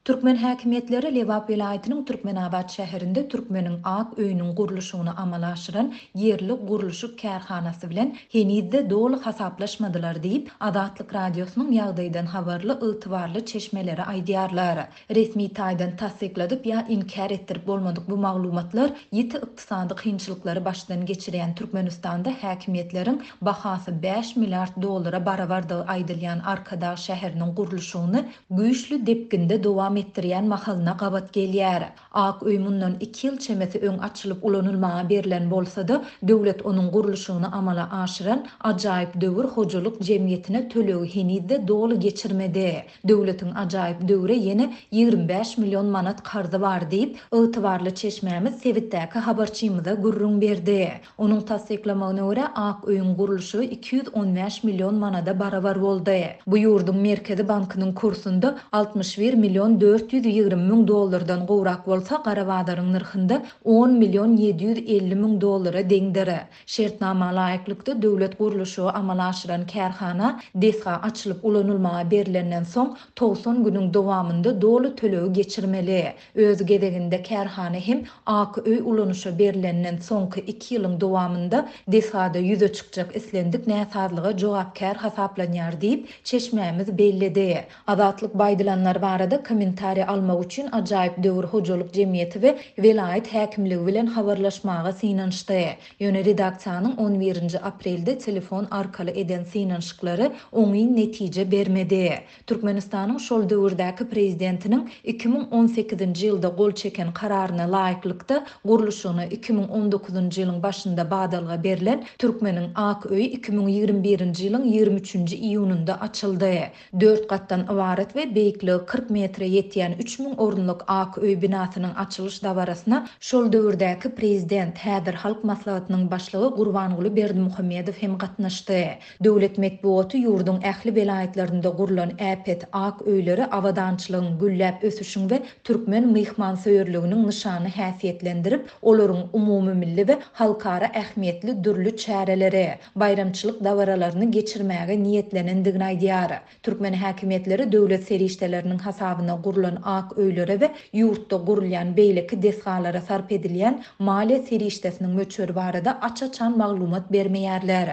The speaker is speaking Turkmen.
Türkmen häkimetleri Lewap vilayetinin Türkmenabad şäherinde Türkmenin ak öýünün gurulşygyny amala aşyran yerli gurulşyk kärhanasy bilen henizde dolu hasaplaşmadylar diýip Adatlyk radiosynyň ýagdaýdan habarly ygtybarly çeşmeleri aýdýarlar. Resmi taýdan tasdikladyp ýa inkar etdirip bolmadyk bu maglumatlar ýiti ykdysady kynçylyklary başdan geçiren Türkmenistanda häkimetleriň bahasy 5 milliard dollara barabardygy aýdylýan Arkadağ şäheriniň gurulşygyny güýçlü depkinde dowam etdirýän mahalyna gabat gelýär. Ak öý mundan 2 ýyl çemesi öň açylyp ulanylmaga berilen bolsa-da, döwlet onuň gurulşygyny amala aşyran ajaýyp döwür hojalyk jemgyýetine tölegi henizde dolu geçirmedi. Döwletiň ajaýyp döwre ýene 25 million manat karzy bar diýip ygtybarly çeşmämiz Sewitdäki habarçymyza gurrun berdi. Onuň tasdiklamagyna görä ak öýüň gurulşy 215 million manada barabar boldy. Bu ýurdun Merkezi bankynyň kursunda 61 million 420 000 dollardan gowrak bolsa, Garabadaryň nyrkynda 10 million 750 000 dollara deňdir. Şertnama laýyklykda döwlet gurulşy amala aşyran kärhana desga açylyp ulanylmaga berilenden soň 90 günüň dowamında dolu tölegi geçirmeli. Öz gedeginde kärhana hem ak öý ulanışa berilenden soňky 2 ýylyň dowamında desgada ýüze çykjak islendik näsazlyga jogapkär hasaplanýar diýip çeşmämiz bellidi. Adatlyk baýdylanlar barada kommentari almak üçin ajaýyp döwür hojalyk jemgyýeti we vilayet häkimligi bilen habarlaşmaga synanşdy. Ýöne redaksiýanyň 11 aprelde telefon arkaly eden synanşyklary oňy netije bermedi. Türkmenistanyň şol döwürdäki prezidentiniň 2018-nji ýylda gol çeken kararyna laýyklykda gurulşygyny 2019-njy ýylyň başynda badalga berilen Türkmeniň ak öýü 2021-nji ýylyň 23-nji iýununda açyldy. 4 gatdan ibaret we beýikligi 40 metre ýetýän 3000 orunluk ak öý binasynyň açylış dabarasyna şol döwürdäki prezident häzir halk maslahatynyň başlygy Gurbanguly Berdimuhammedow hem gatnaşdy. Döwlet medeniýeti ýurdun ähli vilayetlerinde gurulan äpet ak öýleri awadançylygyň gülläp ösüşüň we türkmen myhmansyörliginiň nyşany häsiýetlendirip, olaryň umumy milli we halkara ähmiýetli dürli çäreleri, bayramçylyk dawaralaryny geçirmäge niýetlenendigini aýdýar. Türkmen häkimetleri döwlet serişdeleriniň hasabyna gurulan ak öýlere we ýurtda gurulýan beýleki desgalara sarp edilýän maliýe serişdesiniň möçberi barada açaçan maglumat bermeýärler.